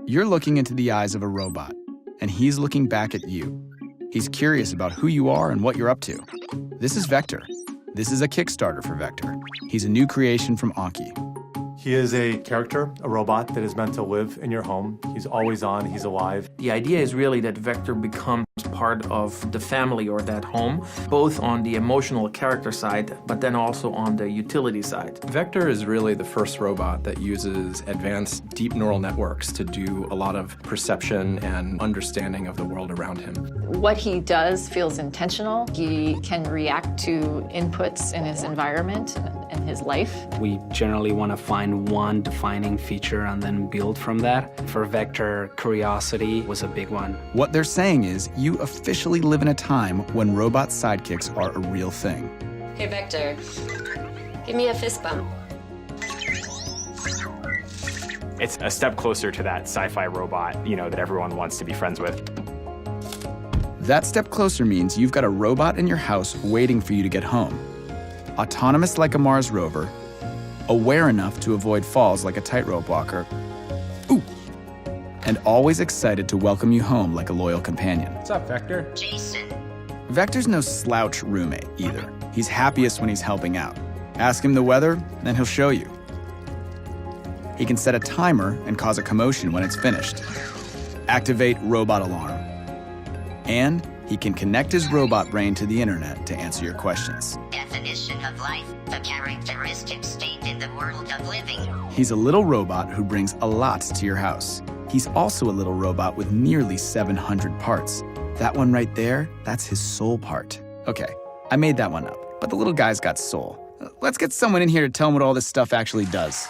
You're looking into the eyes of a robot, and he's looking back at you. He's curious about who you are and what you're up to. This is Vector. This is a Kickstarter for Vector. He's a new creation from Anki. He is a character, a robot that is meant to live in your home. He's always on, he's alive. The idea is really that Vector becomes part of the family or that home, both on the emotional character side, but then also on the utility side. Vector is really the first robot that uses advanced deep neural networks to do a lot of perception and understanding of the world around him. What he does feels intentional. He can react to inputs in his environment and his life. We generally want to find one defining feature and then build from that. For Vector, curiosity was a big one. What they're saying is you officially live in a time when robot sidekicks are a real thing. Hey, Vector, give me a fist bump. It's a step closer to that sci-fi robot, that everyone wants to be friends with. That step closer means you've got a robot in your house waiting for you to get home. Autonomous like a Mars rover, aware enough to avoid falls like a tightrope walker, and always excited to welcome you home like a loyal companion. What's up, Vector? Jason. Vector's no slouch roommate either. He's happiest when he's helping out. Ask him the weather, and he'll show you. He can set a timer and cause a commotion when it's finished. Activate robot alarm. And he can connect his robot brain to the internet to answer your questions. Definition of life, the characteristic state in the world of living. He's a little robot who brings a lot to your house. He's also a little robot with nearly 700 parts. That one right there, that's his soul part. Okay, I made that one up, but the little guy's got soul. Let's get someone in here to tell him what all this stuff actually does.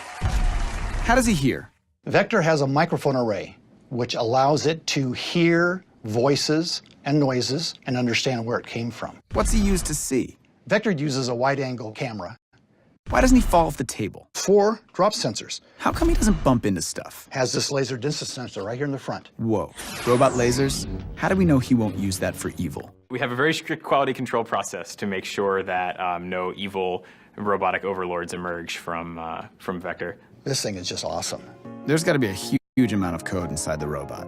How does he hear? Vector has a microphone array, which allows it to hear voices and noises and understand where it came from. What's he use to see? Vector uses a wide-angle camera. Why doesn't he fall off the table? 4 drop sensors. How come he doesn't bump into stuff? Has this laser distance sensor right here in the front. Whoa, robot lasers? How do we know he won't use that for evil? We have a very strict quality control process to make sure that no evil robotic overlords emerge from Vector. This thing is just awesome. There's got to be a huge amount of code inside the robot.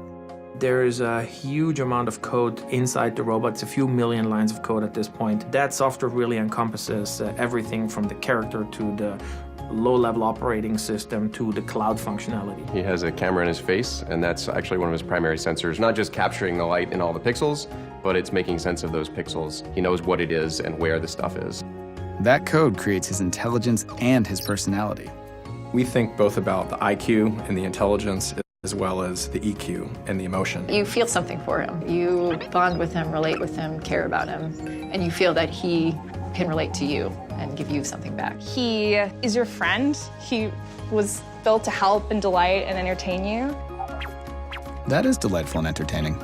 There is a huge amount of code inside the robot. It's a few million lines of code at this point. That software really encompasses everything from the character to the low-level operating system to the cloud functionality. He has a camera in his face, and that's actually one of his primary sensors. Not just capturing the light in all the pixels, but it's making sense of those pixels. He knows what it is and where the stuff is. That code creates his intelligence and his personality. We think both about the IQ and the intelligence as well as the EQ and the emotion. You feel something for him. You bond with him, relate with him, care about him, and you feel that he can relate to you and give you something back. He is your friend. He was built to help and delight and entertain you. That is delightful and entertaining.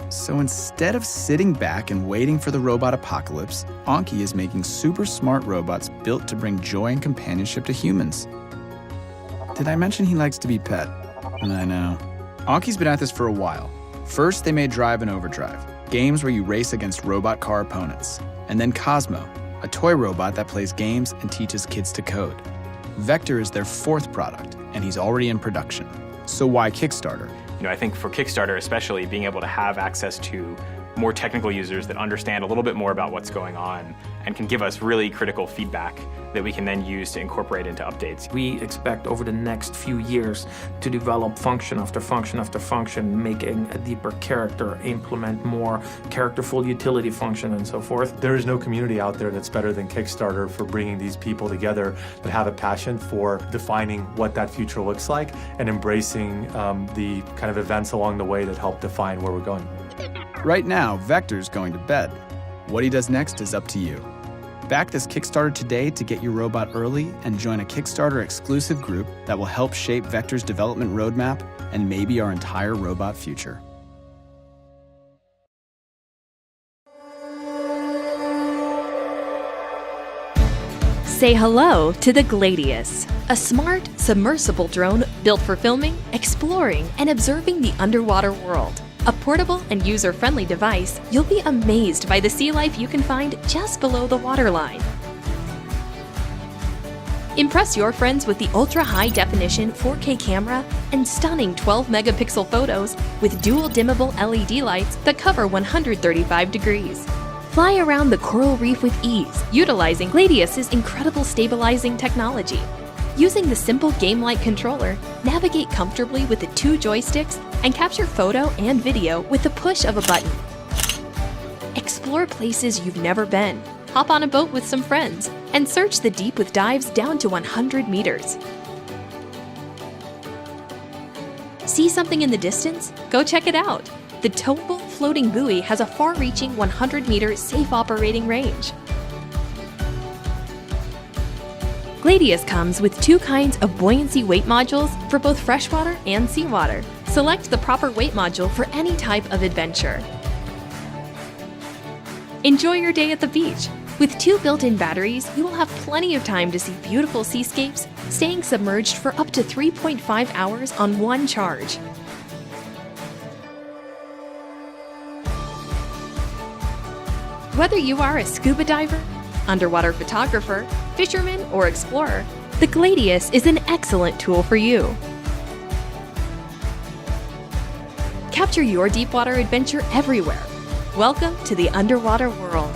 So instead of sitting back and waiting for the robot apocalypse, Anki is making super smart robots built to bring joy and companionship to humans. Did I mention he likes to be pet? I know. Anki's been at this for a while. First, they made Drive and Overdrive, games where you race against robot car opponents. And then Cosmo, a toy robot that plays games and teaches kids to code. Vector is their 4th product, and he's already in production. So why Kickstarter? I think for Kickstarter especially, being able to have access to more technical users that understand a little bit more about what's going on and can give us really critical feedback that we can then use to incorporate into updates. We expect over the next few years to develop function after function after function, making a deeper character, implement more characterful utility function, and so forth. There is no community out there that's better than Kickstarter for bringing these people together that have a passion for defining what that future looks like and embracing the kind of events along the way that help define where we're going. Right now, Vector's going to bed. What he does next is up to you. Back this Kickstarter today to get your robot early and join a Kickstarter exclusive group that will help shape Vector's development roadmap and maybe our entire robot future. Say hello to the Gladius, a smart, submersible drone built for filming, exploring, and observing the underwater world. A portable and user-friendly device, you'll be amazed by the sea life you can find just below the waterline. Impress your friends with the ultra-high definition 4K camera and stunning 12 megapixel photos with dual dimmable LED lights that cover 135 degrees. Fly around the coral reef with ease, utilizing Gladius's incredible stabilizing technology. Using the simple game-like controller, navigate comfortably with the 2 joysticks and capture photo and video with the push of a button. Explore places you've never been. Hop on a boat with some friends and search the deep with dives down to 100 meters. See something in the distance? Go check it out. The towable floating buoy has a far-reaching 100-meter safe operating range. Gladius comes with 2 kinds of buoyancy weight modules for both freshwater and seawater. Select the proper weight module for any type of adventure. Enjoy your day at the beach. With 2 built-in batteries, you will have plenty of time to see beautiful seascapes, staying submerged for up to 3.5 hours on 1 charge. Whether you are a scuba diver, underwater photographer, fisherman, or explorer, the Gladius is an excellent tool for you. Capture your deepwater adventure everywhere. Welcome to the underwater world.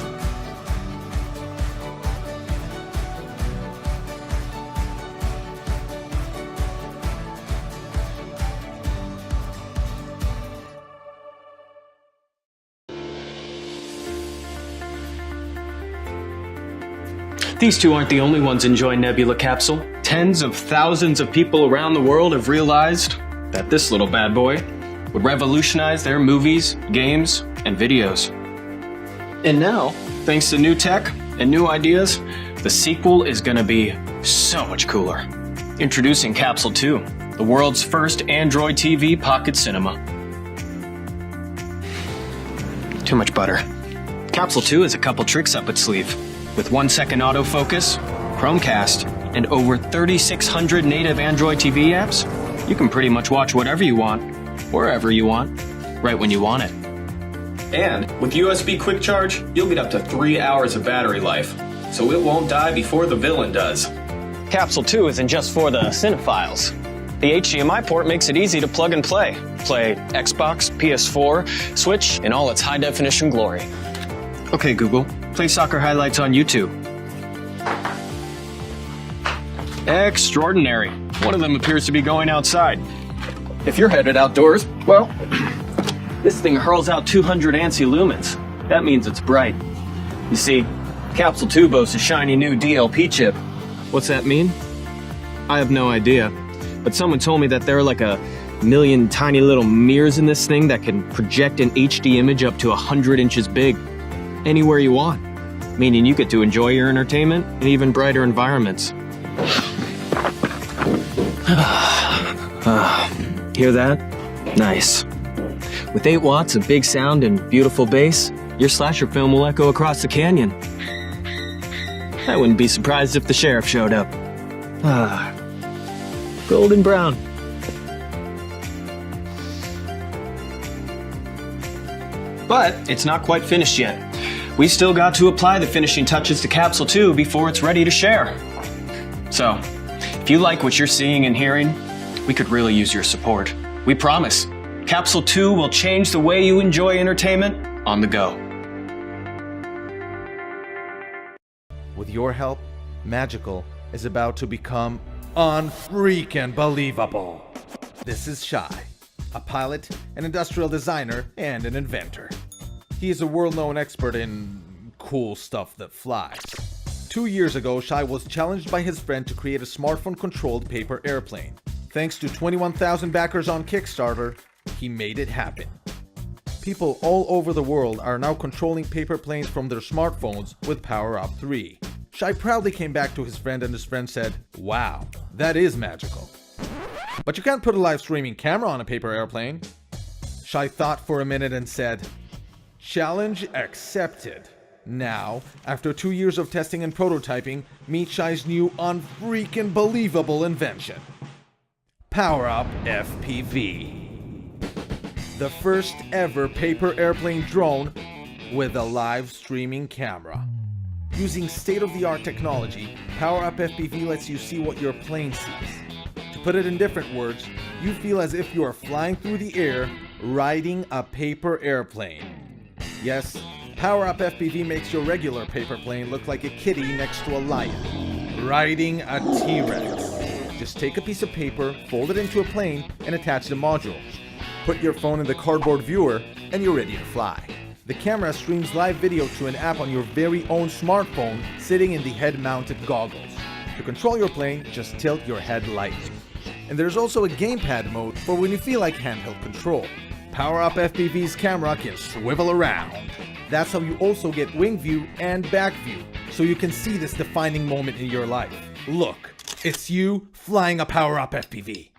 These 2 aren't the only ones enjoying Nebula Capsule. Tens of thousands of people around the world have realized that this little bad boy would revolutionize their movies, games, and videos. And now, thanks to new tech and new ideas, the sequel is gonna be so much cooler. Introducing Capsule 2, the world's first Android TV pocket cinema. Too much butter. Capsule 2 has a couple tricks up its sleeve. With 1-second autofocus, Chromecast, and over 3,600 native Android TV apps, you can pretty much watch whatever you want, wherever you want, right when you want it. And with USB Quick Charge, you'll get up to 3 hours of battery life, so it won't die before the villain does. Capsule 2 isn't just for the cinephiles. The HDMI port makes it easy to plug and play. Play Xbox, PS4, Switch in all its high-definition glory. Okay, Google, play soccer highlights on YouTube. Extraordinary. One of them appears to be going outside. If you're headed outdoors, well, this thing hurls out 200 ANSI lumens. That means it's bright. You see, Capsule 2 boasts a shiny new DLP chip. What's that mean? I have no idea. But someone told me that there are like a million tiny little mirrors in this thing that can project an HD image up to 100 inches big. Anywhere you want. Meaning you get to enjoy your entertainment in even brighter environments. Hear that? Nice. With 8 watts of big sound and beautiful bass, your slasher film will echo across the canyon. I wouldn't be surprised if the sheriff showed up. Golden brown. But it's not quite finished yet. We still got to apply the finishing touches to Capsule 2 before it's ready to share. So, if you like what you're seeing and hearing, we could really use your support. We promise, Capsule 2 will change the way you enjoy entertainment on the go. With your help, Magical is about to become unfreaking believable. This is Shy, a pilot, an industrial designer, and an inventor. He is a world-known expert in cool stuff that flies. 2 years ago, Shy was challenged by his friend to create a smartphone-controlled paper airplane. Thanks to 21,000 backers on Kickstarter, he made it happen. People all over the world are now controlling paper planes from their smartphones with PowerUp 3. Shy proudly came back to his friend and his friend said, "Wow, that is magical. But you can't put a live streaming camera on a paper airplane." Shy thought for a minute and said, "Challenge accepted." Now, after 2 years of testing and prototyping, meet Shy's new unfreaking believable invention. PowerUp FPV. The first ever paper airplane drone with a live streaming camera. Using state-of-the-art technology, PowerUp FPV lets you see what your plane sees. To put it in different words, you feel as if you are flying through the air, riding a paper airplane. Yes, PowerUp FPV makes your regular paper plane look like a kitty next to a lion, riding a T-Rex. Just take a piece of paper, fold it into a plane, and attach the module. Put your phone in the cardboard viewer, and you're ready to fly. The camera streams live video to an app on your very own smartphone sitting in the head-mounted goggles. To control your plane, just tilt your head lightly. And there's also a gamepad mode for when you feel like handheld control. PowerUp FPV's camera can swivel around. That's how you also get wing view and back view, so you can see this defining moment in your life. Look, it's you flying a PowerUp FPV.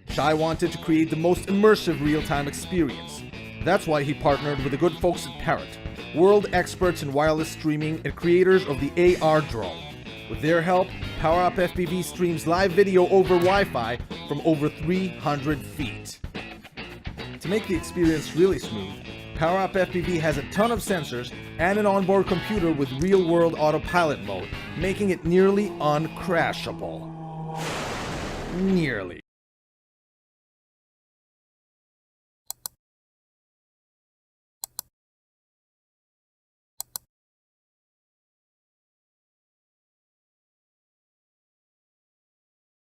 Shai wanted to create the most immersive real-time experience. That's why he partnered with the good folks at Parrot, world experts in wireless streaming and creators of the AR drone. With their help, PowerUp FPV streams live video over Wi-Fi from over 300 feet. To make the experience really smooth, PowerUp FPV has a ton of sensors and an onboard computer with real-world autopilot mode, making it nearly uncrashable. Nearly.